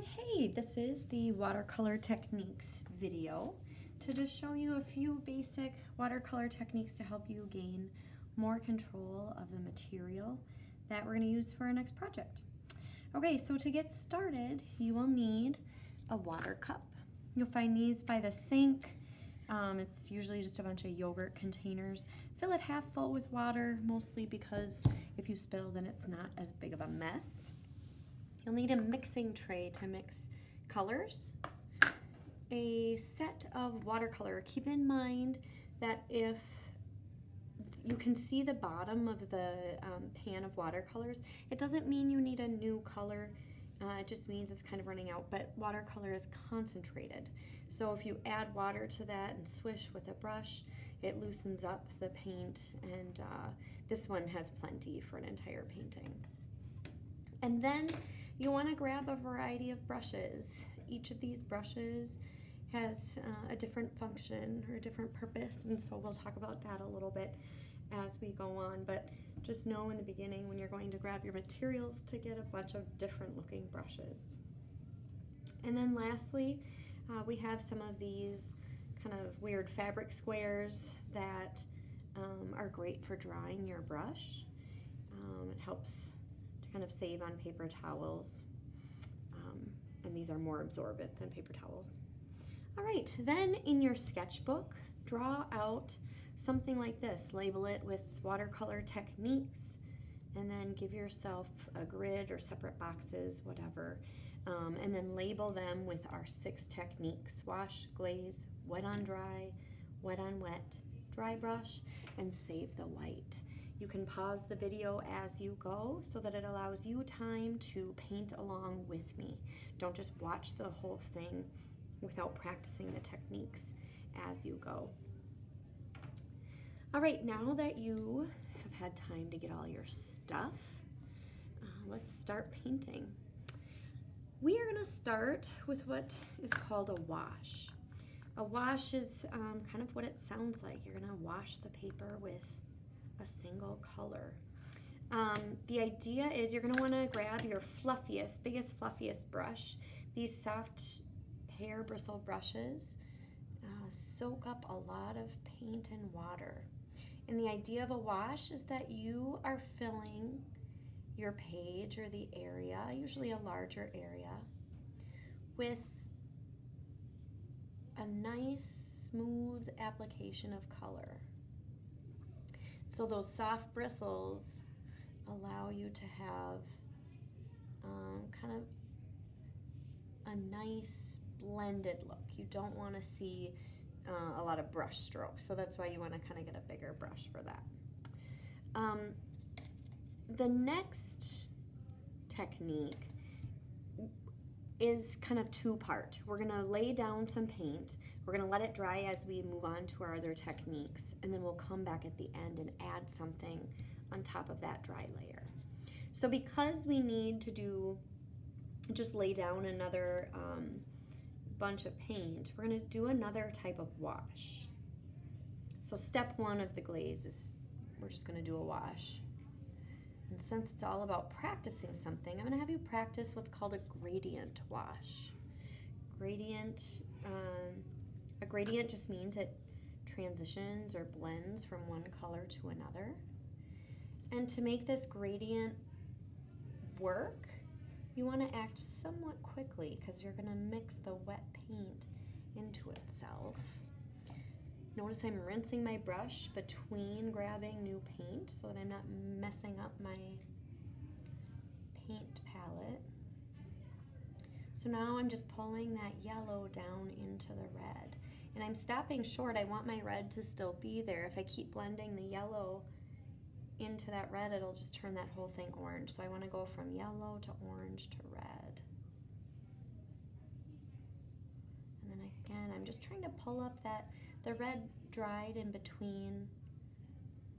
right, hey, this is the watercolor techniques video to just show you a few basic watercolor techniques to help you gain more control of the material that we're going to use for our next project. Okay, so to get started, you will need a water cup. You'll find these by the sink. It's usually just a bunch of yogurt containers. Fill it half full with water, mostly because if you spill, then it's not as big of a mess. You'll need a mixing tray to mix colors, a set of watercolor. Keep in mind that if you can see the bottom of the pan of watercolors, it doesn't mean you need a new color. It just means it's kind of running out, but watercolor is concentrated. So if you add water to that and swish with a brush, it loosens up the paint, and this one has plenty for an entire painting. And then you want to grab a variety of brushes. Each of these brushes has a different function or a different purpose, and so we'll talk about that a little bit as we go on, but just know in the beginning when you're going to grab your materials to get a bunch of different looking brushes. And then lastly, we have some of these kind of weird fabric squares that are great for drying your brush. It helps to kind of save on paper towels, and these are more absorbent than paper towels. All right, then in your sketchbook, draw out something like this. Label it with watercolor techniques, and then give yourself a grid or separate boxes, whatever, and then label them with our 6 techniques: wash, glaze, wet on dry, wet on wet, dry brush, and save the white. You can pause the video as you go so that it allows you time to paint along with me. Don't just watch the whole thing without practicing the techniques as you go. All right, now that you have had time to get all your stuff, let's start painting. We are gonna start with what is called a wash. A wash is kind of what it sounds like. You're gonna wash the paper with a single color. The idea is you're gonna wanna grab your biggest, fluffiest brush. These soft hair bristle brushes soak up a lot of paint and water. And the idea of a wash is that you are filling your page or the area, usually a larger area, with a nice smooth application of color. So those soft bristles allow you to have kind of a nice blended look. You don't want to see a lot of brush strokes, so that's why you want to kind of get a bigger brush for that. The next technique is kind of two-part. We're going to lay down some paint. We're going to let it dry as we move on to our other techniques, and then we'll come back at the end and add something on top of that dry layer. So because we need to just lay down another bunch of paint, we're going to do another type of wash. So step 1 of the glaze is we're just going to do a wash. And since it's all about practicing something, I'm going to have you practice what's called a gradient wash. A gradient just means it transitions or blends from one color to another. And to make this gradient work, you want to act somewhat quickly because you're going to mix the wet paint into itself. Notice I'm rinsing my brush between grabbing new paint so that I'm not messing up my paint palette. So now I'm just pulling that yellow down into the red. And I'm stopping short. I want my red to still be there. If I keep blending the yellow into that red, it'll just turn that whole thing orange. So I want to go from yellow to orange to red. And then again, I'm just trying to pull up the red dried in between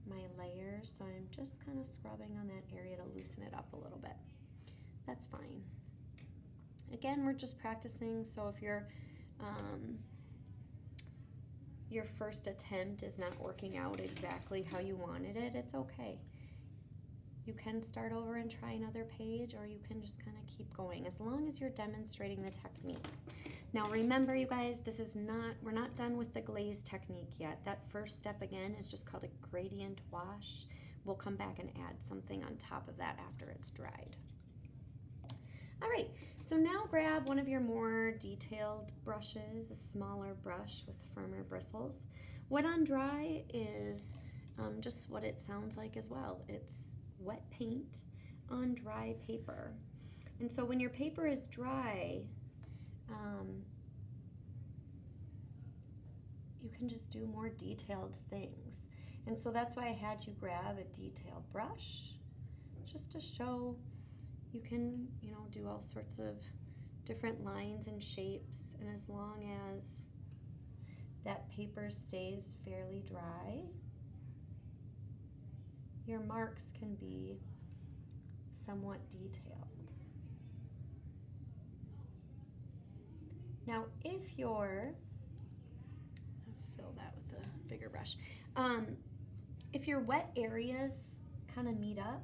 my layers, so I'm just kind of scrubbing on that area to loosen it up a little bit. That's fine. Again, we're just practicing, so if your first attempt is not working out exactly how you wanted it, it's okay. You can start over and try another page, or you can just kind of keep going as long as you're demonstrating the technique. Now remember, you guys, we're not done with the glaze technique yet. That first step again is just called a gradient wash. We'll come back and add something on top of that after it's dried. All right, so now grab one of your more detailed brushes, a smaller brush with firmer bristles. Wet on dry is just what it sounds like as well. It's wet paint on dry paper. And so when your paper is dry, you can just do more detailed things. And so that's why I had you grab a detail brush, just to show you can, do all sorts of different lines and shapes. And as long as that paper stays fairly dry, your marks can be somewhat detailed. Now, if I'll fill that with a bigger brush. If your wet areas kind of meet up,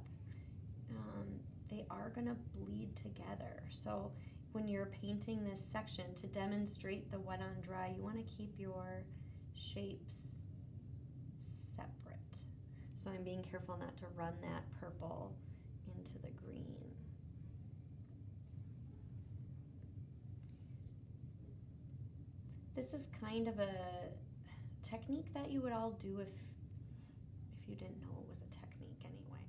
they are going to bleed together. So when you're painting this section, to demonstrate the wet on dry, you want to keep your shapes separate. So I'm being careful not to run that purple into the green. This is kind of a technique that you would all do if you didn't know it was a technique anyway.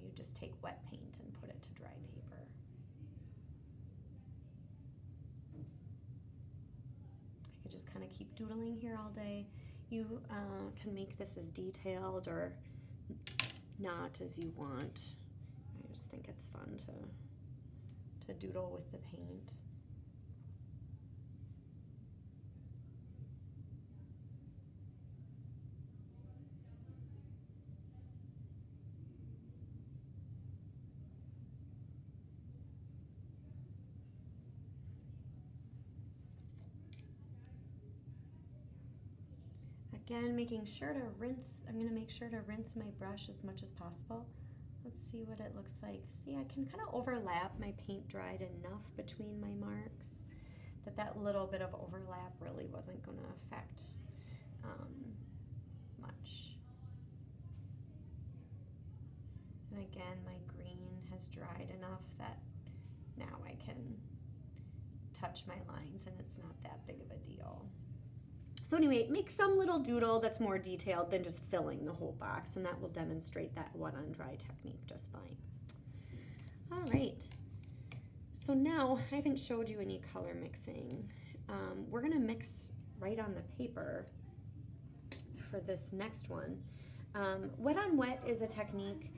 You just take wet paint and put it to dry paper. I could just kind of keep doodling here all day. You can make this as detailed or not as you want. I just think it's fun to doodle with the paint. Again, making sure to rinse, I'm going to make sure to rinse my brush as much as possible. Let's see what it looks like. See, I can kind of overlap. My paint dried enough between my marks that little bit of overlap really wasn't going to affect much. And again, my green has dried enough that now I can touch my lines and it's not that big of a deal. So anyway, make some little doodle that's more detailed than just filling the whole box, and that will demonstrate that wet on dry technique just fine. All right, so now I haven't showed you any color mixing. We're gonna mix right on the paper for this next one. Wet on wet is a technique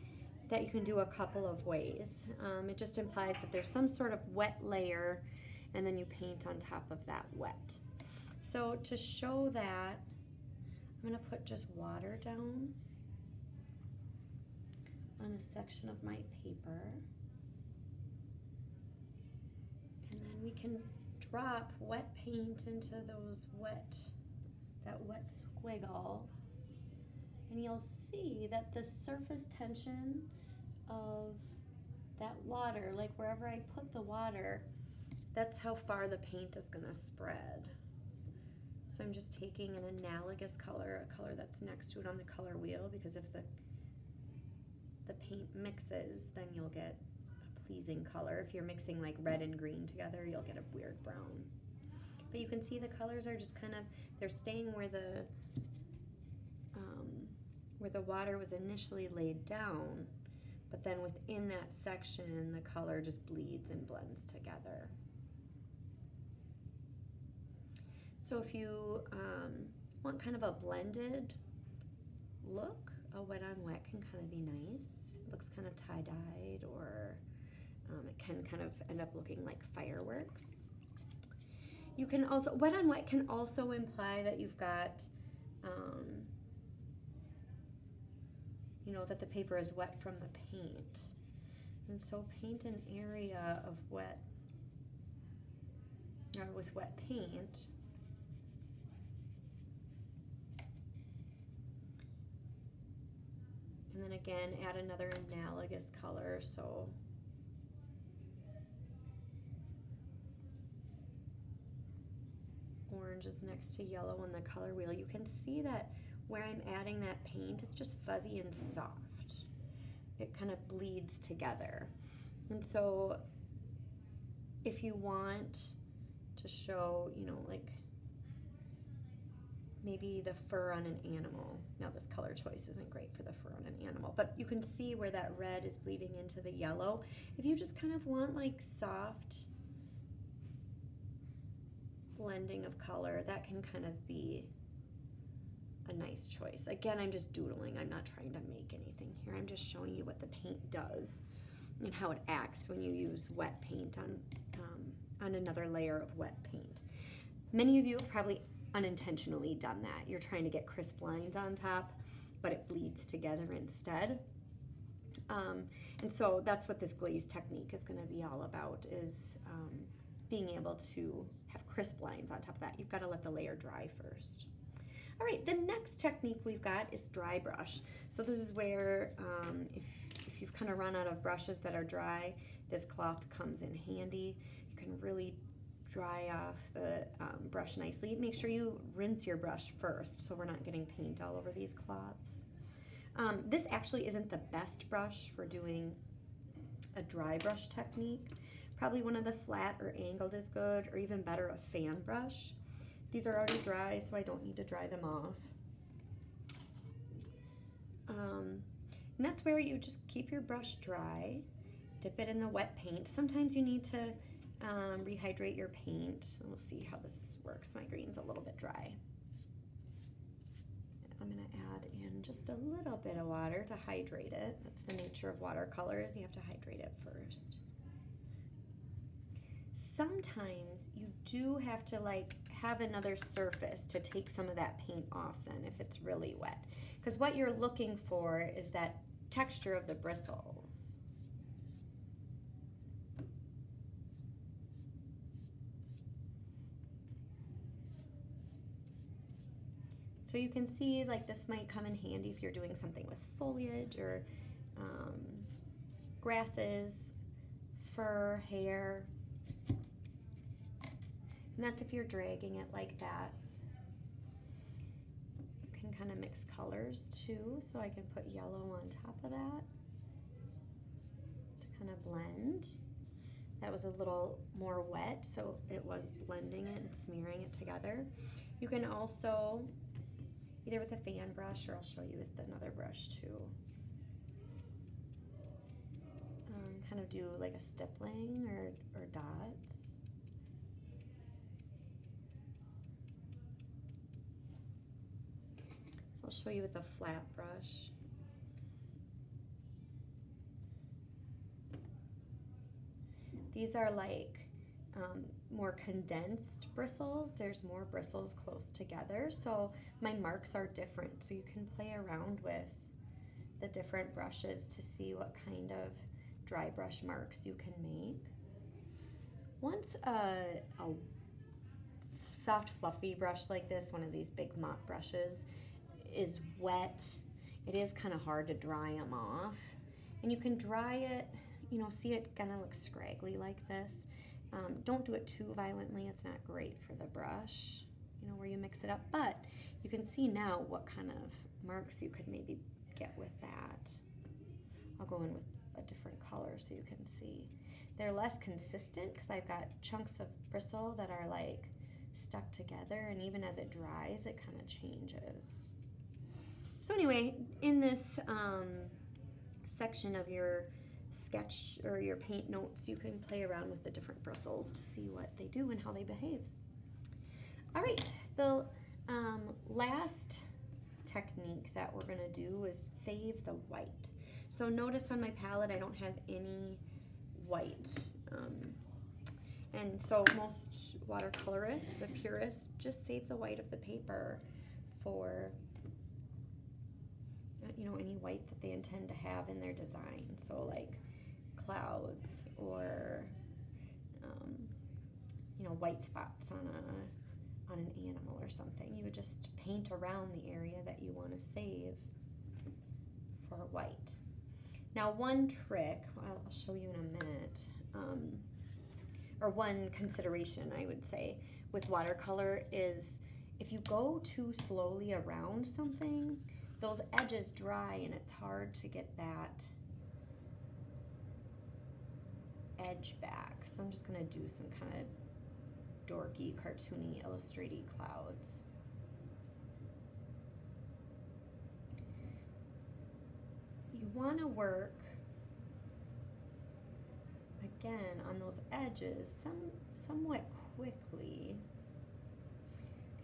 that you can do a couple of ways. It just implies that there's some sort of wet layer and then you paint on top of that wet. So to show that, I'm going to put just water down on a section of my paper. And then we can drop wet paint into that wet squiggle. And you'll see that the surface tension of that water, like wherever I put the water, that's how far the paint is going to spread. So I'm just taking an analogous color, a color that's next to it on the color wheel, because if the paint mixes, then you'll get a pleasing color. If you're mixing like red and green together, you'll get a weird brown. But you can see the colors are just kind of, they're staying where the water was initially laid down, but then within that section, the color just bleeds and blends together. So if you want kind of a blended look, a wet on wet can kind of be nice. It looks kind of tie-dyed, or it can kind of end up looking like fireworks. You can also, wet on wet can also imply that you've got, that the paper is wet from the paint. And so paint an area of wet, or with wet paint. And then then again, add another analogous color. So orange is next to yellow on the color wheel. You can see that where I'm adding that paint, it's just fuzzy and soft. It kind of bleeds together. And so if you want to show, you know, like maybe the fur on an animal. Now this color choice isn't great for the fur on an animal, but you can see where that red is bleeding into the yellow. If you just kind of want like soft blending of color, that can kind of be a nice choice. Again, I'm just doodling. I'm not trying to make anything here. I'm just showing you what the paint does and how it acts when you use wet paint on another layer of wet paint. Many of you have probably unintentionally done that. You're trying to get crisp lines on top, but it bleeds together instead. And so that's what this glaze technique is going to be all about, is being able to have crisp lines on top of that. You've got to let the layer dry first. All right, the next technique we've got is dry brush. So this is where if you've kind of run out of brushes that are dry, this cloth comes in handy. You can really dry off the brush nicely. Make sure you rinse your brush first so we're not getting paint all over these cloths. This actually isn't the best brush for doing a dry brush technique. Probably one of the flat or angled is good, or even better, a fan brush. These are already dry, so I don't need to dry them off. And that's where you just keep your brush dry, dip it in the wet paint. Sometimes you need to rehydrate your paint. We'll see how this works. My green's a little bit dry. I'm going to add in just a little bit of water to hydrate it. That's the nature of watercolors. You have to hydrate it first. Sometimes you do have to like have another surface to take some of that paint off then if it's really wet. Because what you're looking for is that texture of the bristles. So you can see like this might come in handy if you're doing something with foliage or grasses, fur, hair. And that's if you're dragging it like that. You can kind of mix colors too, so I can put yellow on top of that to kind of blend. That was a little more wet, so it was blending it and smearing it together. You can also, either with a fan brush, or I'll show you with another brush too, kind of do like a stippling or dots. So I'll show you with a flat brush. These are like more condensed bristles. There's more bristles close together, so my marks are different. So you can play around with the different brushes to see what kind of dry brush marks you can make. Once a soft fluffy brush like this, one of these big mop brushes, is wet, it is kind of hard to dry them off. And you can dry it, you know, see it kind of look scraggly like this. Don't do it too violently, it's not great for the brush, you know, where you mix it up. But you can see now what kind of marks you could maybe get with that. I'll go in with a different color so you can see. They're less consistent because I've got chunks of bristle that are like stuck together, and even as it dries, it kind of changes. So anyway, in this section of your sketch or your paint notes, you can play around with the different bristles to see what they do and how they behave. All right, the last technique that we're going to do is save the white. So notice on my palette I don't have any white. And so most watercolorists, the purists, just save the white of the paper for any white that they intend to have in their design. So like clouds or white spots on an animal or something. You would just paint around the area that you want to save for white. Now one trick, I'll show you in a minute, or one consideration I would say with watercolor is if you go too slowly around something, those edges dry and it's hard to get that edge back. So I'm just gonna do some kind of dorky, cartoony, illustraty clouds. You wanna work, again, on those edges somewhat quickly,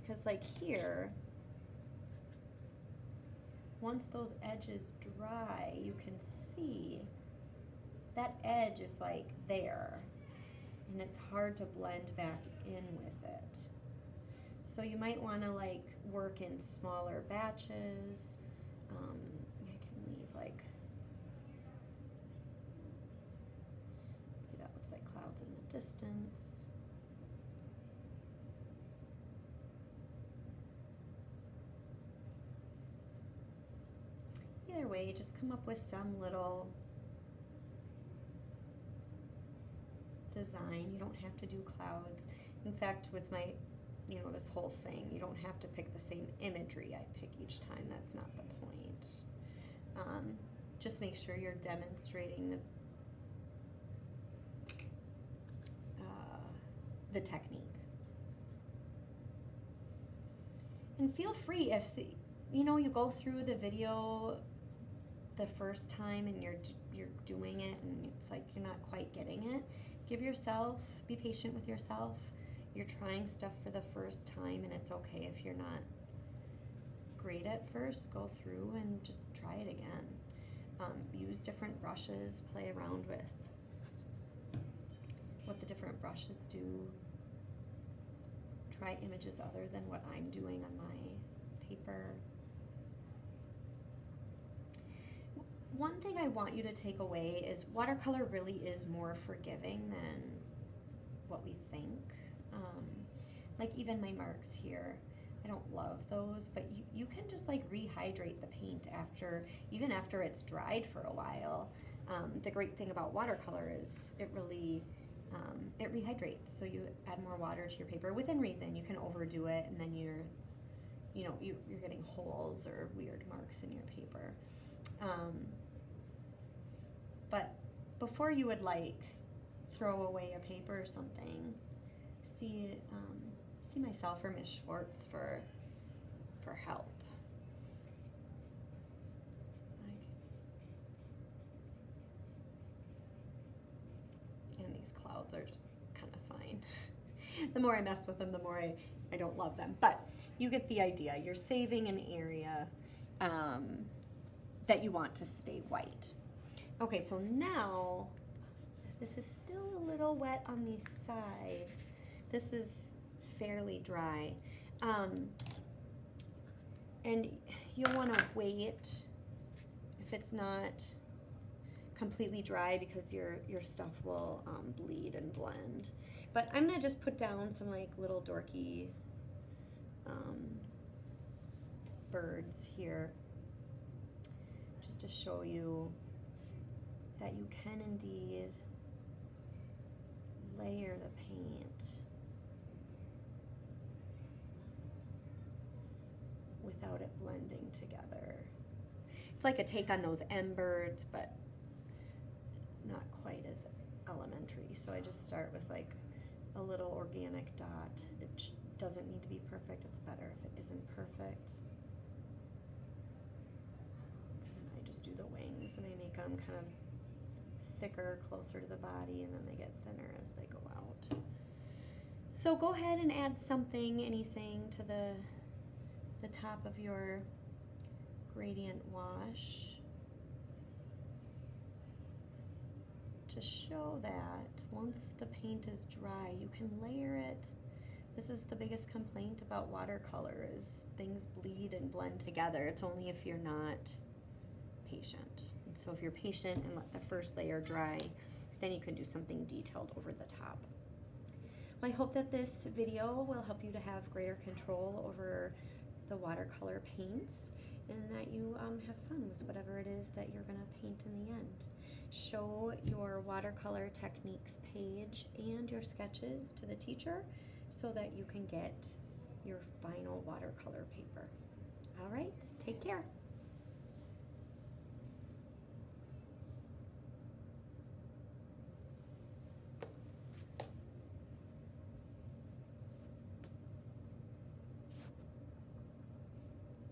because like here, once those edges dry, you can see that edge is like there, and it's hard to blend back in with it. So you might want to like work in smaller batches. I can leave like, maybe that looks like clouds in the distance. Either way, just come up with some little design. You don't have to do clouds. In fact, with my, this whole thing, you don't have to pick the same imagery I pick each time. That's not the point. Just make sure you're demonstrating the technique. And feel free if you go through the video the first time and you're doing it and it's like you're not quite getting it. Be patient with yourself. You're trying stuff for the first time and it's okay if you're not great at first. Go through and just try it again. Use different brushes, play around with what the different brushes do. Try images other than what I'm doing on my paper. One thing I want you to take away is watercolor really is more forgiving than what we think. Like even my marks here, I don't love those, but you can just like rehydrate the paint even after it's dried for a while. The great thing about watercolor is it really, it rehydrates. So you add more water to your paper within reason. You can overdo it and then you're getting holes or weird marks in your paper. But before you would like throw away a paper or something, see myself or Miss Schwartz for help. And these clouds are just kind of fine. The more I mess with them, the more I don't love them. But you get the idea. You're saving an area that you want to stay white. Okay, so now, this is still a little wet on these sides. This is fairly dry. And you'll want to wait if it's not completely dry because your stuff will bleed and blend. But I'm gonna just put down some like little dorky birds here just to show you that you can indeed layer the paint without it blending together. It's like a take on those M birds, but not quite as elementary. So I just start with like a little organic dot. It doesn't need to be perfect. It's better if it isn't perfect. And I just do the wings and I make them kind of thicker, closer to the body, and then they get thinner as they go out. So go ahead and add anything to the top of your gradient wash to show that once the paint is dry, you can layer it. This is the biggest complaint about watercolor is things bleed and blend together. It's only if you're not patient. And so if you're patient and let the first layer dry, then you can do something detailed over the top. Well, I hope that this video will help you to have greater control over the watercolor paints. and that you have fun with whatever it is that you're going to paint in the end. Show your watercolor techniques page and your sketches to the teacher so that you can get your final watercolor paper. All right, take care.